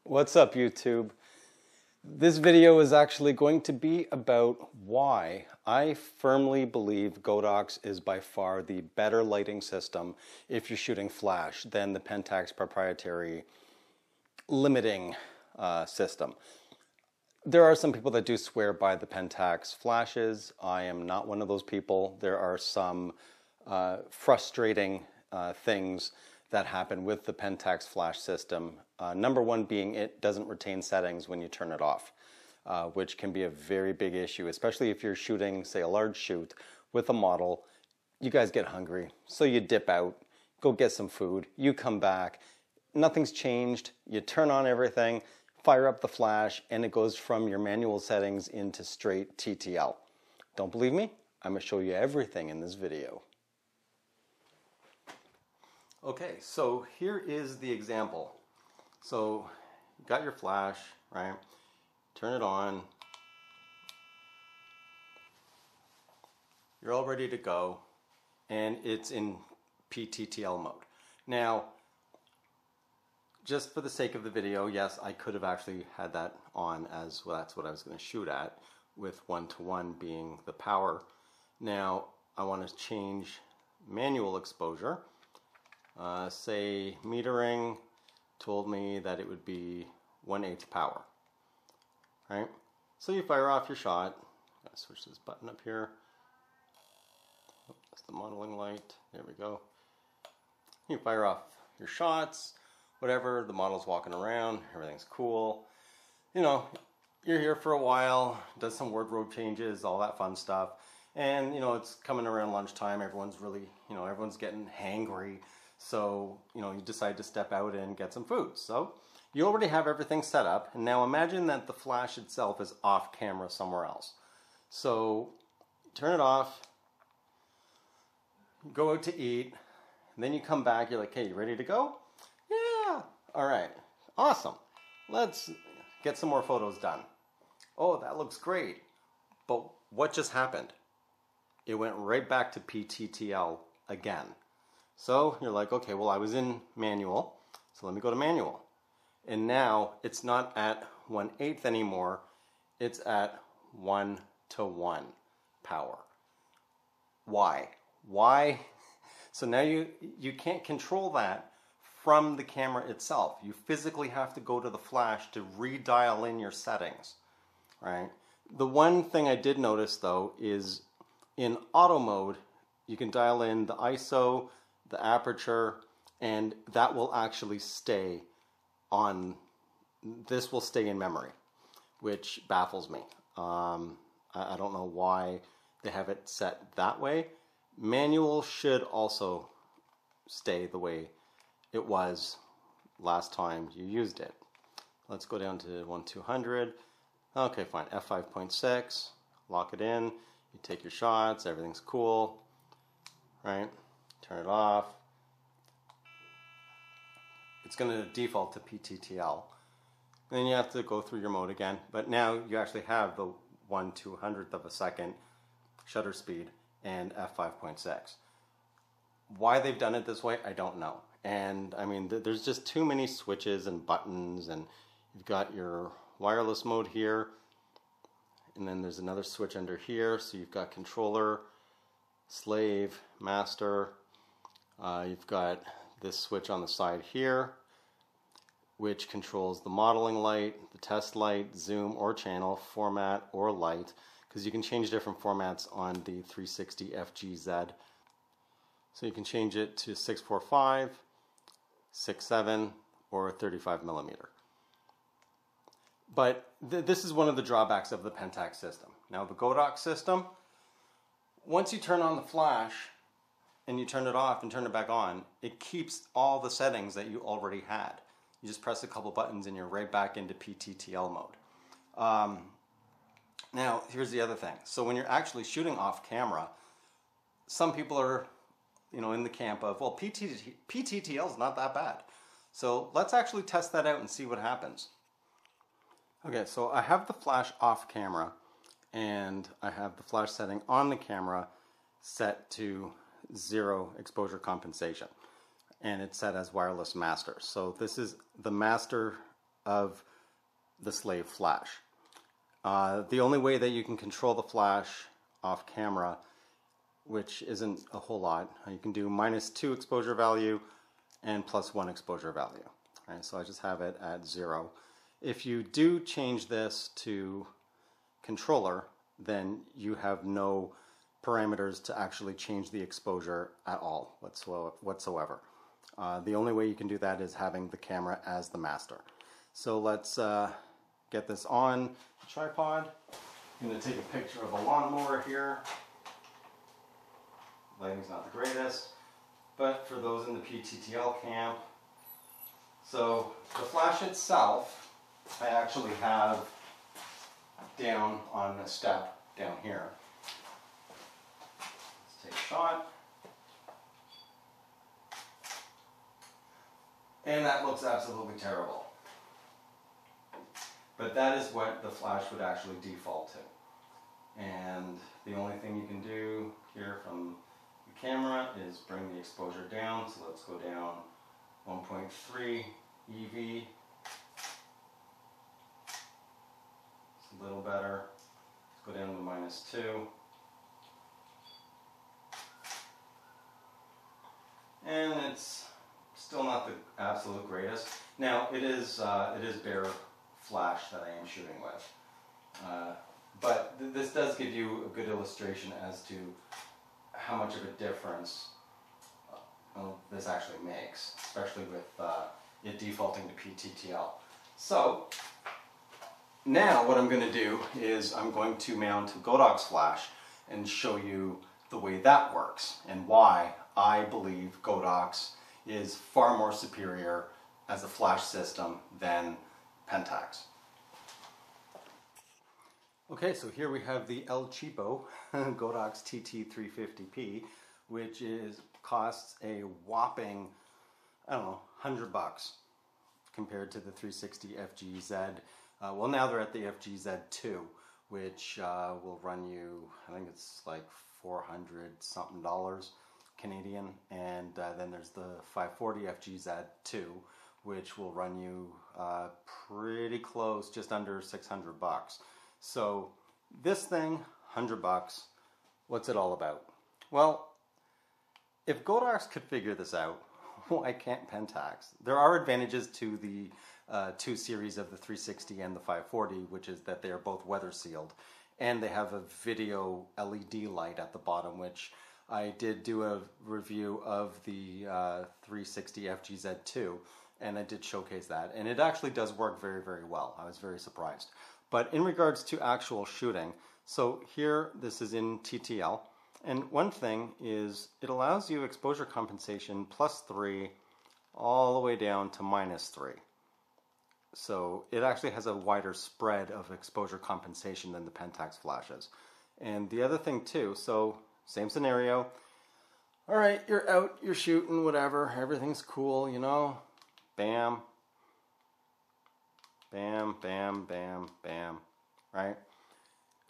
What's up, YouTube? This video is actually going to be about why I firmly believe Godox is by far the better lighting system if you're shooting flash than the PENTAX proprietary limiting system. There are some people that do swear by the PENTAX flashes. I am not one of those people. There are some frustrating things that happen with the PENTAX flash system. Number one being it doesn't retain settings when you turn it off, which can be a very big issue, especially if you're shooting, say, a large shoot with a model. You guys get hungry, so you dip out, go get some food, you come back, nothing's changed, you turn on everything, fire up the flash, and it goes from your manual settings into straight TTL. Don't believe me? I'm going to show you everything in this video. Okay, so here is the example. So you got your flash, right? Turn it on. You're all ready to go, and it's in PTTL mode. Now, just for the sake of the video, yes, I could have actually had that on as well. That's what I was going to shoot at, with 1:1 being the power. Now, I want to change manual exposure. Say metering told me that it would be 1/8 power, right? So you fire off your shot. Gotta switch this button up here. Oh, that's the modeling light. There we go. You fire off your shots, whatever. The model's walking around. Everything's cool. You know, you're here for a while. Does some wardrobe changes, all that fun stuff. And you know, it's coming around lunchtime. Everyone's really, everyone's getting hangry. So, you decide to step out and get some food. So, you already have everything set up. And now imagine that the flash itself is off camera somewhere else. So, turn it off, go out to eat, and then you come back, you're like, hey, you ready to go? Yeah, all right, awesome. Let's get some more photos done. Oh, that looks great. But what just happened? It went right back to PTTL again. So you're like, okay, well, I was in manual, so let me go to manual. And now it's not at 1/8 anymore, it's at 1:1 power. Why? Why? So now you can't control that from the camera itself. You physically have to go to the flash to redial in your settings, right? The one thing I did notice, though, is in auto mode, you can dial in the ISO, the aperture, and that will actually stay on. This will stay in memory, which baffles me. I don't know why they have it set that way. Manual should also stay the way it was last time you used it. Let's go down to 1:200. Okay, fine, f5.6, lock it in, you take your shots, everything's cool, right? Turn it off. It's going to default to PTTL. Then you have to go through your mode again. But now you actually have the 1/200th of a second shutter speed and f5.6. Why they've done it this way, I don't know. And I mean, there's just too many switches and buttons, and you've got your wireless mode here, and then there's another switch under here. So you've got controller, slave, master. You've got this switch on the side here, which controls the modeling light, the test light, zoom or channel, format or light, because you can change different formats on the 360 FGZ. So you can change it to 645, 6.7, or 35 millimeter. But this is one of the drawbacks of the PENTAX system. Now the Godox system, once you turn on the flash, and you turn it off and turn it back on, it keeps all the settings that you already had. You just press a couple buttons and you're right back into PTTL mode. Now, here's the other thing. So when you're actually shooting off camera, some people are, in the camp of, well, PTTL is not that bad. So let's actually test that out and see what happens. Okay, so I have the flash off camera, and I have the flash setting on the camera set to 0 exposure compensation, and it's set as wireless master. So this is the master of the slave flash. The only way that you can control the flash off camera, which isn't a whole lot, you can do -2 exposure value and +1 exposure value. All right, so I just have it at 0. If you do change this to controller, then you have no parameters to actually change the exposure at all whatsoever. The only way you can do that is having the camera as the master. So let's get this on the tripod. I'm going to take a picture of a lawnmower here. Lighting's not the greatest, but for those in the PTTL camp. So the flash itself, I actually have down on a step down here. Let's take a shot. And that looks absolutely terrible. But that is what the flash would actually default to. And the only thing you can do here from the camera is bring the exposure down. So let's go down 1.3 EV. It's a little better. Let's go down to -2. And it's still not the absolute greatest. Now it is bare flash that I am shooting with, but this does give you a good illustration as to how much of a difference this actually makes, especially with it defaulting to PTTL. So now what I'm going to do is I'm going to mount Godox Flash and show you the way that works and why I believe Godox is far more superior as a flash system than PENTAX. Okay, so here we have the El Cheapo Godox TT350p, which costs a whopping, I don't know, $100 compared to the 360 FGZ. Well, now they're at the FGZ2, which will run you, I think it's like $400 something Canadian, and then there's the 540 FGZ2, which will run you pretty close, just under $600. So this thing, $100, what's it all about? Well, if Godox could figure this out, why can't PENTAX? There are advantages to the 2 series of the 360 and the 540, which is that they are both weather sealed, and they have a video LED light at the bottom, which I did do a review of the 360 FGZ2, and I did showcase that, and it actually does work very, very well. I was very surprised. But in regards to actual shooting, so here this is in TTL, and one thing is it allows you exposure compensation +3 all the way down to -3. So it actually has a wider spread of exposure compensation than the PENTAX flashes. And the other thing too, so same scenario. All right, you're out, you're shooting, whatever, everything's cool, you know. Bam. Bam, bam, bam, bam. Right?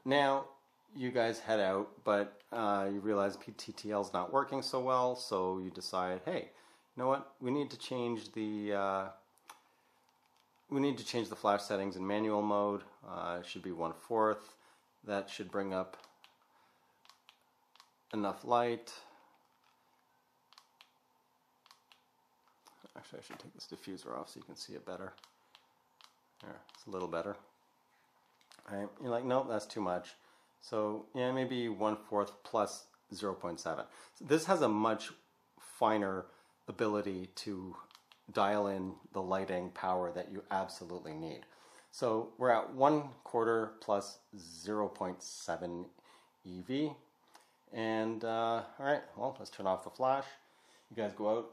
Now, you guys head out, but you realize PTTL's not working so well, so you decide, hey, you know what? We need to change the flash settings in manual mode. It should be 1/4. That should bring up enough light. Actually, I should take this diffuser off so you can see it better. There, it's a little better. All right, you're like, nope, that's too much. So yeah, maybe 1/4 plus 0.7. So this has a much finer ability to dial in the lighting power that you absolutely need. So we're at 1/4 plus 0.7 EV. And all right, well, let's turn off the flash. You guys go out,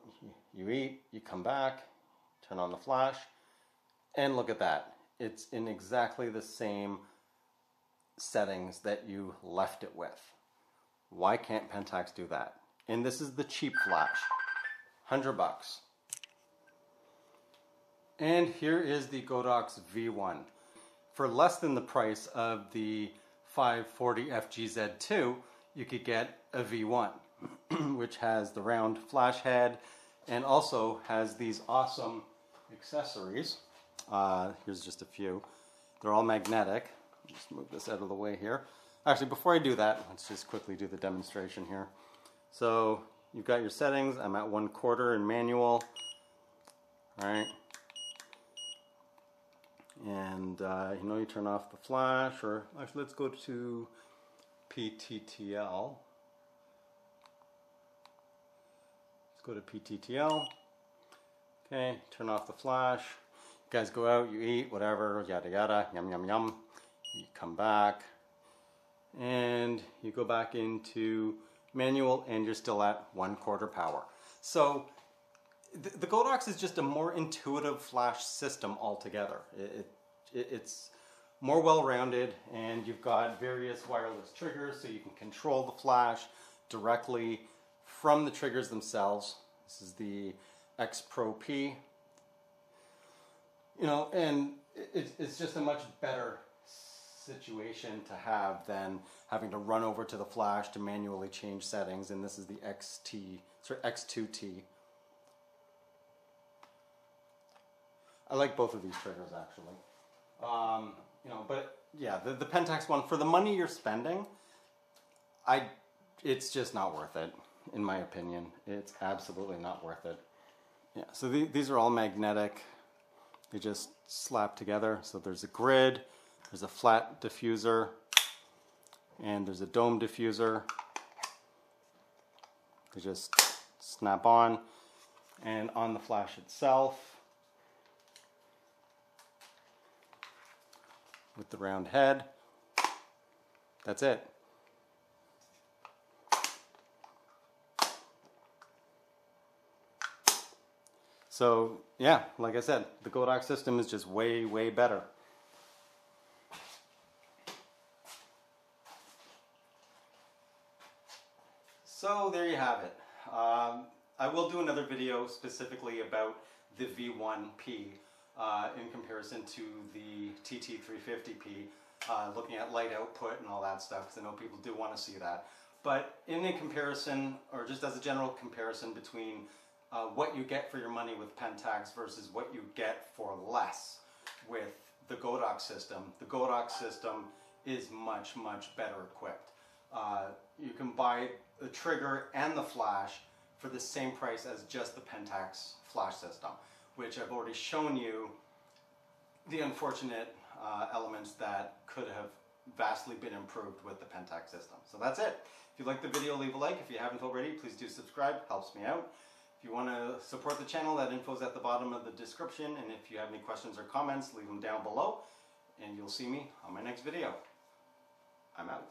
you eat, you come back, turn on the flash, and look at that. It's in exactly the same settings that you left it with. Why can't PENTAX do that? And this is the cheap flash, $100. And here is the Godox V1. For less than the price of the 540 FGZ2, you could get a V1, which has the round flash head and also has these awesome accessories Here's just a few. They're all magnetic. Just move this out of the way here. Actually, before I do that, let's just quickly do the demonstration here. So you've got your settings. I'm at 1/4 in manual. All right. And you turn off the flash, or actually let's go to PTTL. Let's go to PTTL. Okay, turn off the flash. You guys go out, you eat, whatever, yada yada, yum yum yum. You come back, and you go back into manual, and you're still at 1/4 power. So the Godox is just a more intuitive flash system altogether. It's more well-rounded, and you've got various wireless triggers, so you can control the flash directly from the triggers themselves. This is the X Pro P. And it's just a much better situation to have than having to run over to the flash to manually change settings. And this is the X2T. I like both of these triggers actually. But yeah, the PENTAX one, for the money you're spending, it's just not worth it, in my opinion. It's absolutely not worth it. Yeah, so these are all magnetic. They just slap together. So there's a grid, there's a flat diffuser, and there's a dome diffuser. They just snap on, and on the flash itself, with the round head, that's it. So yeah, like I said, the Godox system is just way, way better. So there you have it. I will do another video specifically about the V1P in comparison to the TT350p, looking at light output and all that stuff, because I know people do want to see that. But in a comparison, or just as a general comparison between what you get for your money with PENTAX versus what you get for less with the Godox system. The Godox system is much, much better equipped. You can buy the trigger and the flash for the same price as just the PENTAX Flash system, which I've already shown you the unfortunate elements that could have vastly been improved with the PENTAX system. So that's it. If you liked the video, leave a like. If you haven't already, please do subscribe. Helps me out. If you want to support the channel, that info's at the bottom of the description. And if you have any questions or comments, leave them down below. And you'll see me on my next video. I'm out.